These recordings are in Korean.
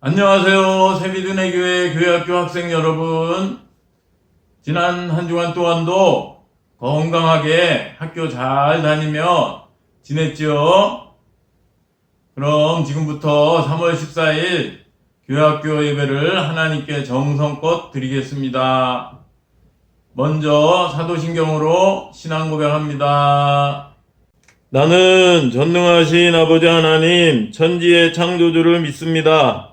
안녕하세요. 새미둔의 교회 교회학교 학생 여러분. 지난 한 주간 동안도 건강하게 학교 잘 다니며 지냈죠? 그럼 지금부터 3월 14일 교회학교 예배를 하나님께 정성껏 드리겠습니다. 먼저 사도신경으로 신앙 고백합니다. 나는 전능하신 아버지 하나님 천지의 창조주를 믿습니다.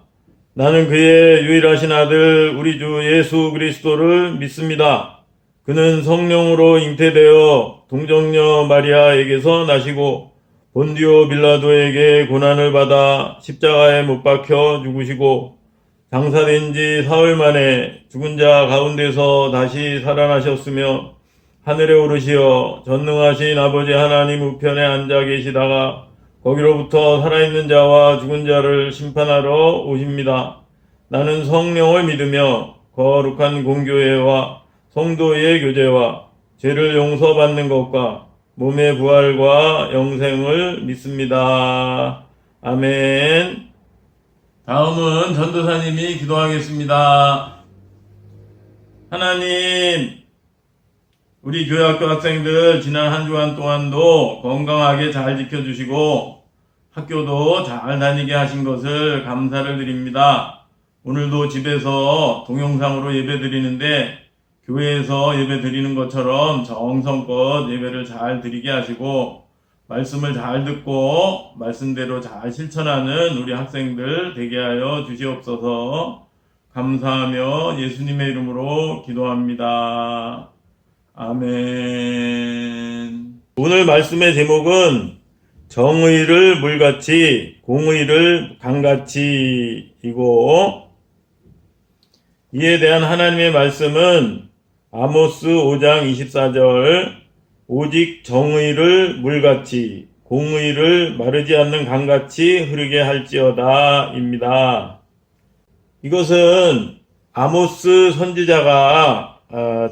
나는 그의 유일하신 아들 우리 주 예수 그리스도를 믿습니다. 그는 성령으로 잉태되어 동정녀 마리아에게서 나시고 본디오 빌라도에게 고난을 받아 십자가에 못 박혀 죽으시고 장사된 지 사흘 만에 죽은 자 가운데서 다시 살아나셨으며 하늘에 오르시어 전능하신 아버지 하나님 우편에 앉아 계시다가 거기로부터 살아있는 자와 죽은 자를 심판하러 오십니다. 나는 성령을 믿으며 거룩한 공교회와 성도의 교제와 죄를 용서받는 것과 몸의 부활과 영생을 믿습니다. 아멘. 다음은 전도사님이 기도하겠습니다. 하나님, 우리 교회학교 학생들 지난 한 주간 동안도 건강하게 잘 지켜주시고 학교도 잘 다니게 하신 것을 감사를 드립니다. 오늘도 집에서 동영상으로 예배 드리는데 교회에서 예배 드리는 것처럼 정성껏 예배를 잘 드리게 하시고 말씀을 잘 듣고 말씀대로 잘 실천하는 우리 학생들 되게 하여 주시옵소서. 감사하며 예수님의 이름으로 기도합니다. 아멘. 오늘 말씀의 제목은 정의를 물같이 공의를 강같이이고 이에 대한 하나님의 말씀은 아모스 5장 24절 오직 정의를 물같이 공의를 마르지 않는 강같이 흐르게 할지어다 입니다. 이것은 아모스 선지자가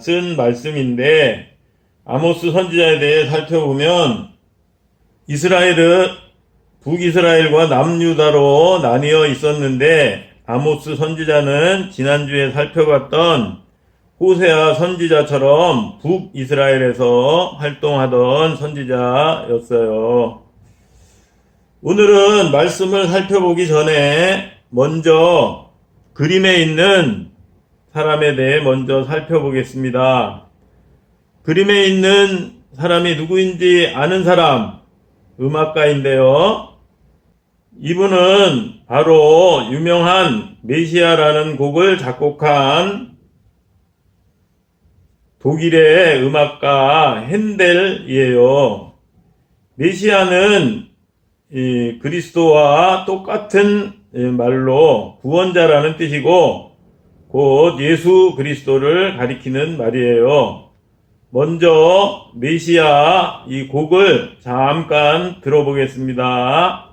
쓴 말씀인데 아모스 선지자에 대해 살펴보면 이스라엘은 북이스라엘과 남유다로 나뉘어 있었는데 아모스 선지자는 지난주에 살펴봤던 호세아 선지자처럼 북이스라엘에서 활동하던 선지자였어요. 오늘은 말씀을 살펴보기 전에 먼저 그림에 있는 사람에 대해 먼저 살펴보겠습니다. 그림에 있는 사람이 누구인지 아는 사람, 음악가인데요. 이분은 바로 유명한 메시아라는 곡을 작곡한 독일의 음악가 핸델이에요. 메시아는 그리스도와 똑같은 말로 구원자라는 뜻이고 곧 예수 그리스도를 가리키는 말이에요. 먼저 메시아 이 곡을 잠깐 들어보겠습니다.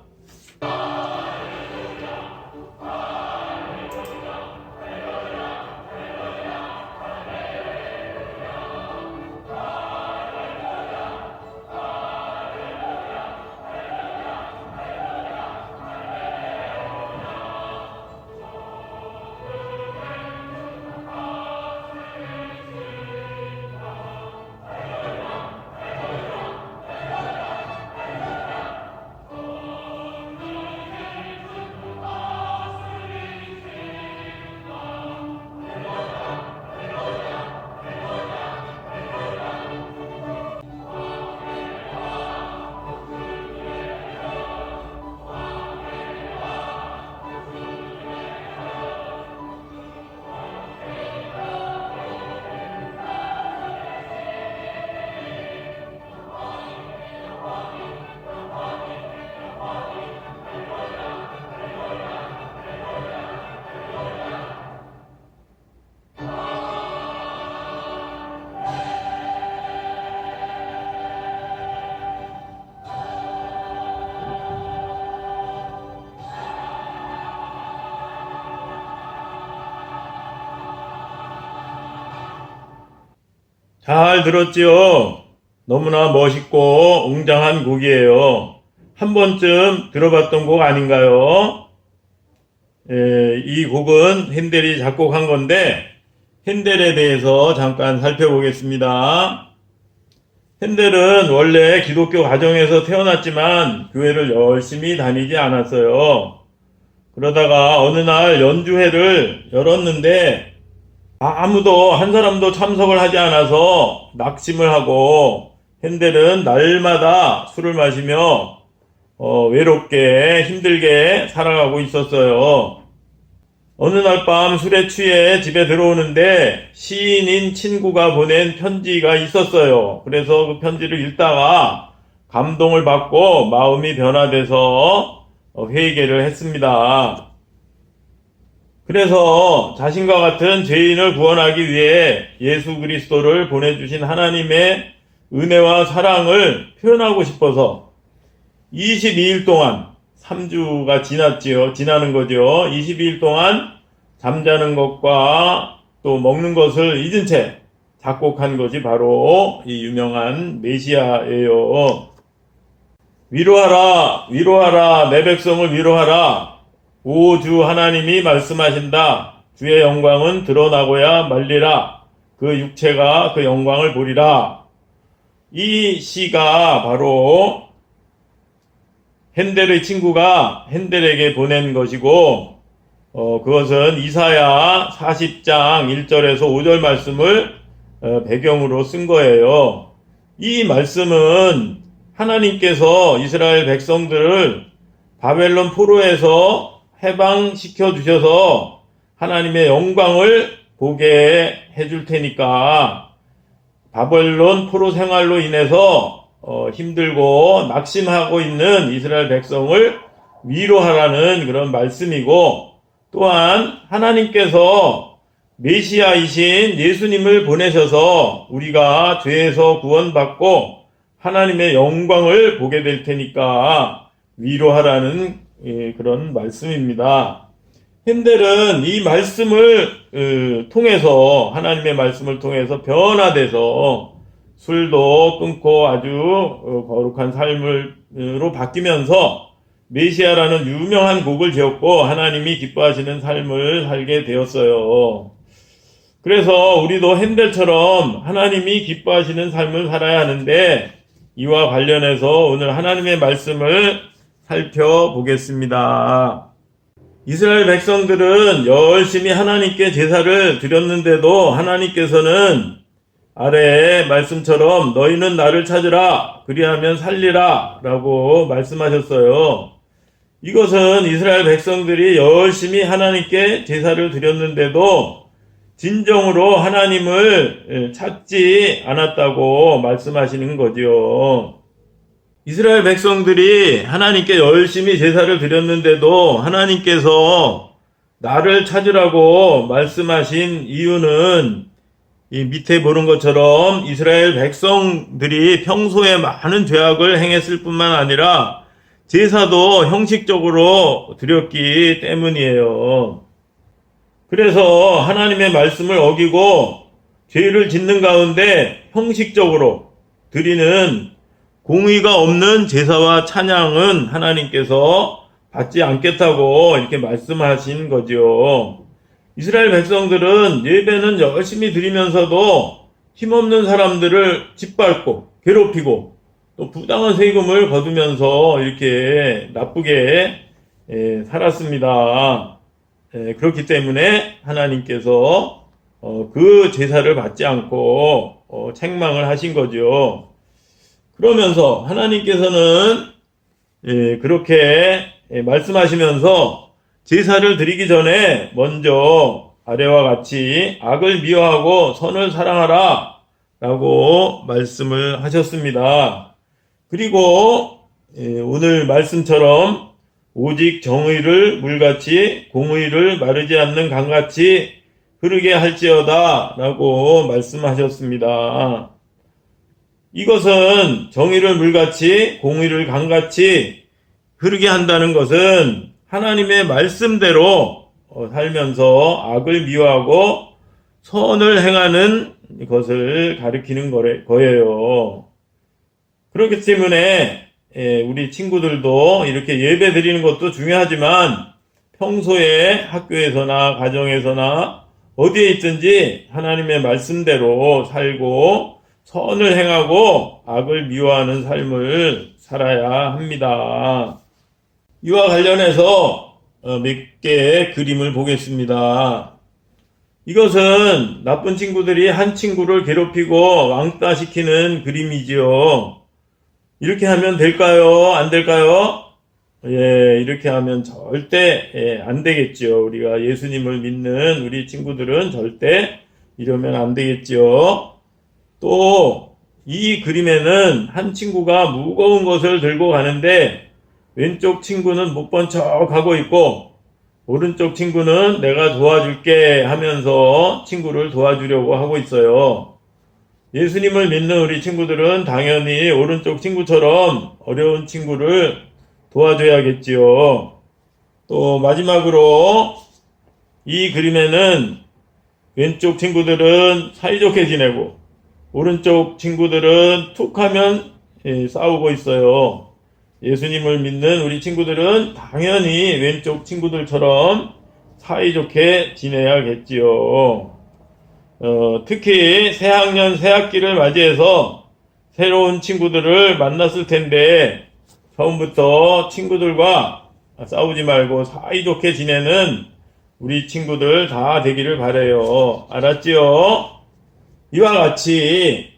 잘 들었지요? 너무나 멋있고 웅장한 곡이에요. 한 번쯤 들어봤던 곡 아닌가요? 이 곡은 핸델이 작곡한 건데 핸델에 대해서 잠깐 살펴보겠습니다. 핸델은 원래 기독교 가정에서 태어났지만 교회를 열심히 다니지 않았어요. 그러다가 어느 날 연주회를 열었는데 아무도 한 사람도 참석을 하지 않아서 낙심을 하고 핸델은 날마다 술을 마시며 외롭게 힘들게 살아가고 있었어요. 어느 날 밤 술에 취해 집에 들어오는데 시인인 친구가 보낸 편지가 있었어요. 그래서 그 편지를 읽다가 감동을 받고 마음이 변화돼서 회개를 했습니다. 그래서 자신과 같은 죄인을 구원하기 위해 예수 그리스도를 보내주신 하나님의 은혜와 사랑을 표현하고 싶어서 22일 동안 3주가 지나는 거죠. 22일 동안 잠자는 것과 또 먹는 것을 잊은 채 작곡한 것이 바로 이 유명한 메시아예요. 위로하라, 위로하라, 내 백성을 위로하라. 오 주 하나님이 말씀하신다. 주의 영광은 드러나고야 말리라. 그 육체가 그 영광을 보리라. 이 시가 바로 핸델의 친구가 핸델에게 보낸 것이고 그것은 이사야 40장 1절에서 5절 말씀을 배경으로 쓴 거예요. 이 말씀은 하나님께서 이스라엘 백성들을 바벨론 포로에서 해방시켜 주셔서 하나님의 영광을 보게 해줄 테니까 바벨론 포로 생활로 인해서 힘들고 낙심하고 있는 이스라엘 백성을 위로하라는 그런 말씀이고, 또한 하나님께서 메시아이신 예수님을 보내셔서 우리가 죄에서 구원받고 하나님의 영광을 보게 될 테니까 위로하라는 그런 말씀입니다. 핸델은 이 말씀을 통해서, 하나님의 말씀을 통해서 변화돼서 술도 끊고 아주 거룩한 삶으로 바뀌면서 메시아라는 유명한 곡을 지었고 하나님이 기뻐하시는 삶을 살게 되었어요. 그래서 우리도 핸델처럼 하나님이 기뻐하시는 삶을 살아야 하는데, 이와 관련해서 오늘 하나님의 말씀을 살펴보겠습니다. 이스라엘 백성들은 열심히 하나님께 제사를 드렸는데도 하나님께서는 아래의 말씀처럼 너희는 나를 찾으라 그리하면 살리라 라고 말씀하셨어요. 이것은 이스라엘 백성들이 열심히 하나님께 제사를 드렸는데도 진정으로 하나님을 찾지 않았다고 말씀하시는 거지요. 이스라엘 백성들이 하나님께 열심히 제사를 드렸는데도 하나님께서 나를 찾으라고 말씀하신 이유는 이 밑에 보는 것처럼 이스라엘 백성들이 평소에 많은 죄악을 행했을 뿐만 아니라 제사도 형식적으로 드렸기 때문이에요. 그래서 하나님의 말씀을 어기고 죄를 짓는 가운데 형식적으로 드리는 공의가 없는 제사와 찬양은 하나님께서 받지 않겠다고 이렇게 말씀하신 거죠. 이스라엘 백성들은 예배는 열심히 드리면서도 힘없는 사람들을 짓밟고 괴롭히고 또 부당한 세금을 거두면서 이렇게 나쁘게 살았습니다. 그렇기 때문에 하나님께서 그 제사를 받지 않고 책망을 하신 거죠. 그러면서 하나님께서는 그렇게 말씀하시면서 제사를 드리기 전에 먼저 아래와 같이 악을 미워하고 선을 사랑하라 라고 말씀을 하셨습니다. 그리고 오늘 말씀처럼 오직 정의를 물같이 공의를 마르지 않는 강같이 흐르게 할지어다 라고 말씀하셨습니다. 이것은 정의를 물같이 공의를 강같이 흐르게 한다는 것은 하나님의 말씀대로 살면서 악을 미워하고 선을 행하는 것을 가리키는 거예요. 그렇기 때문에 우리 친구들도 이렇게 예배 드리는 것도 중요하지만 평소에 학교에서나 가정에서나 어디에 있든지 하나님의 말씀대로 살고 선을 행하고 악을 미워하는 삶을 살아야 합니다. 이와 관련해서 몇 개의 그림을 보겠습니다. 이것은 나쁜 친구들이 한 친구를 괴롭히고 왕따시키는 그림이지요. 이렇게 하면 될까요? 안 될까요? 이렇게 하면 절대 안 되겠죠. 우리가 예수님을 믿는 우리 친구들은 절대 이러면 안 되겠죠. 또 이 그림에는 한 친구가 무거운 것을 들고 가는데 왼쪽 친구는 못 본 척 하고 있고 오른쪽 친구는 내가 도와줄게 하면서 친구를 도와주려고 하고 있어요. 예수님을 믿는 우리 친구들은 당연히 오른쪽 친구처럼 어려운 친구를 도와줘야겠지요. 또 마지막으로 이 그림에는 왼쪽 친구들은 사이좋게 지내고 오른쪽 친구들은 툭 하면 싸우고 있어요. 예수님을 믿는 우리 친구들은 당연히 왼쪽 친구들처럼 사이좋게 지내야겠지요. 특히 새학년 새학기를 맞이해서 새로운 친구들을 만났을 텐데 처음부터 친구들과 싸우지 말고 사이좋게 지내는 우리 친구들 다 되기를 바라요. 알았지요? 이와 같이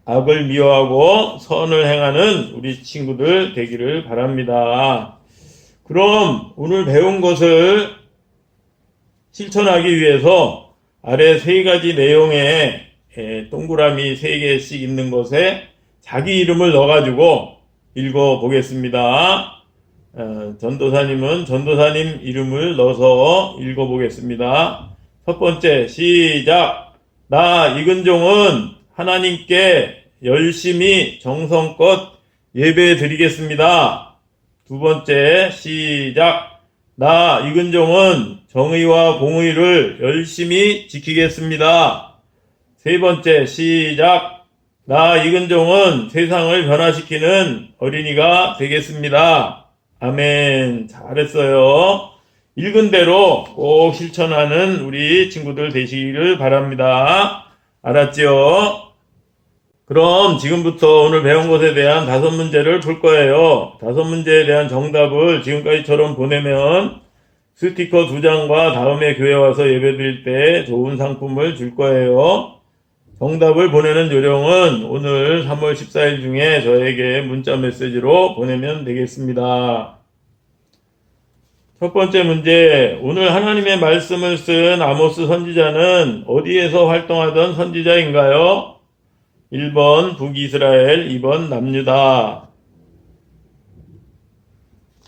악을 미워하고 선을 행하는 우리 친구들 되기를 바랍니다. 그럼 오늘 배운 것을 실천하기 위해서 아래 세 가지 내용에 동그라미 3개씩 있는 것에 자기 이름을 넣어가지고 읽어보겠습니다. 전도사님은 전도사님 이름을 넣어서 읽어보겠습니다. 첫 번째, 시작! 나 이근종은 하나님께 열심히 정성껏 예배 드리겠습니다. 두 번째, 시작! 나 이근종은 정의와 공의를 열심히 지키겠습니다. 세 번째, 시작! 나 이근종은 세상을 변화시키는 어린이가 되겠습니다. 아멘. 잘했어요. 읽은 대로 꼭 실천하는 우리 친구들 되시기를 바랍니다. 알았죠? 그럼 지금부터 오늘 배운 것에 대한 5문제를 풀 거예요. 5문제에 대한 정답을 지금까지처럼 보내면 스티커 2장과 다음에 교회 와서 예배 드릴 때 좋은 상품을 줄 거예요. 정답을 보내는 요령은 오늘 3월 14일 중에 저에게 문자 메시지로 보내면 되겠습니다. 첫 번째 문제, 오늘 하나님의 말씀을 쓴 아모스 선지자는 어디에서 활동하던 선지자인가요? 1번 북이스라엘, 2번 남유다.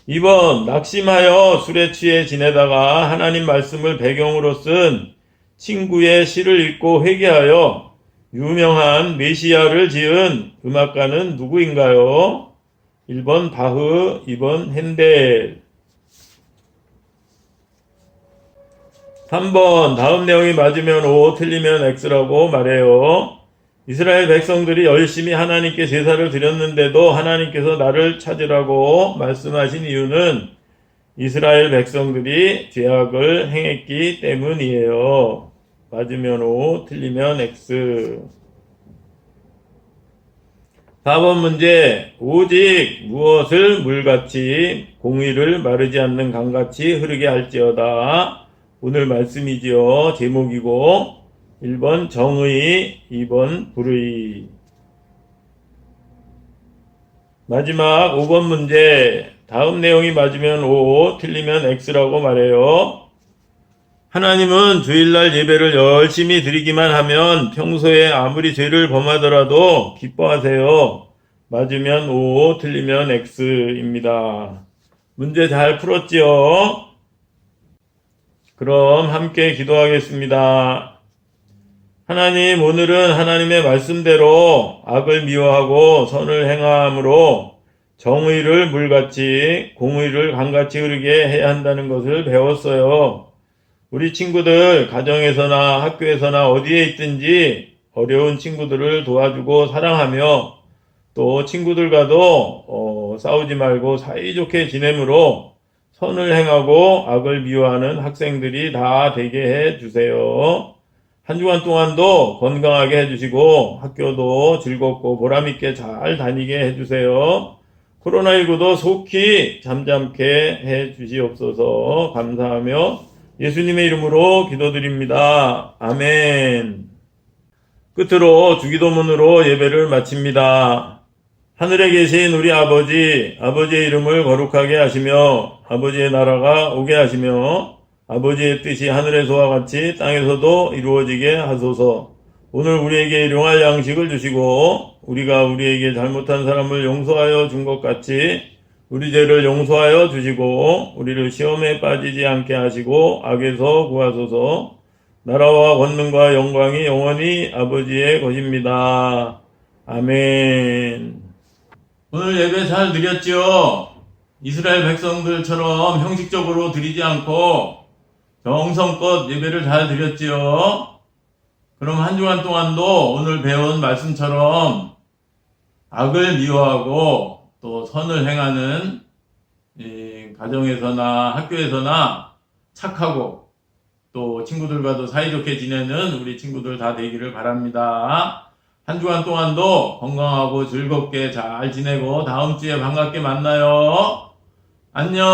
2번 낙심하여 술에 취해 지내다가 하나님 말씀을 배경으로 쓴 친구의 시를 읽고 회개하여 유명한 메시아를 지은 음악가는 누구인가요? 1번 바흐, 2번 핸델. 3번 다음 내용이 맞으면 O, 틀리면 X라고 말해요. 이스라엘 백성들이 열심히 하나님께 제사를 드렸는데도 하나님께서 나를 찾으라고 말씀하신 이유는 이스라엘 백성들이 죄악을 행했기 때문이에요. 맞으면 O, 틀리면 X. 4번 문제, 오직 무엇을 물같이 공의를 마르지 않는 강같이 흐르게 할지어다. 오늘 말씀이지요. 제목이고 1번 정의, 2번 불의. 마지막 5번 문제, 다음 내용이 맞으면 O, 틀리면 X라고 말해요. 하나님은 주일날 예배를 열심히 드리기만 하면 평소에 아무리 죄를 범하더라도 기뻐하세요. 맞으면 O, 틀리면 X입니다. 문제 잘 풀었지요? 그럼 함께 기도하겠습니다. 하나님, 오늘은 하나님의 말씀대로 악을 미워하고 선을 행함으로 정의를 물같이 공의를 강같이 흐르게 해야 한다는 것을 배웠어요. 우리 친구들 가정에서나 학교에서나 어디에 있든지 어려운 친구들을 도와주고 사랑하며 또 친구들과도 싸우지 말고 사이좋게 지내므로 선을 행하고 악을 미워하는 학생들이 다 되게 해 주세요. 한 주간 동안도 건강하게 해주시고 학교도 즐겁고 보람있게 잘 다니게 해주세요. 코로나19도 속히 잠잠케 해 주시옵소서. 감사하며 예수님의 이름으로 기도드립니다. 아멘. 끝으로 주기도문으로 예배를 마칩니다. 하늘에 계신 우리 아버지의 이름을 거룩하게 하시며 아버지의 나라가 오게 하시며 아버지의 뜻이 하늘에서와 같이 땅에서도 이루어지게 하소서. 오늘 우리에게 일용할 양식을 주시고 우리가 우리에게 잘못한 사람을 용서하여 준 것 같이 우리 죄를 용서하여 주시고 우리를 시험에 빠지지 않게 하시고 악에서 구하소서. 나라와 권능과 영광이 영원히 아버지의 것입니다. 아멘. 오늘 예배 잘 드렸지요? 이스라엘 백성들처럼 형식적으로 드리지 않고 정성껏 예배를 잘 드렸지요? 그럼 한 주간 동안도 오늘 배운 말씀처럼 악을 미워하고 또 선을 행하는 가정에서나 학교에서나 착하고 또 친구들과도 사이좋게 지내는 우리 친구들 다 되기를 바랍니다. 한 주간 동안도 건강하고 즐겁게 잘 지내고 다음 주에 반갑게 만나요. 안녕.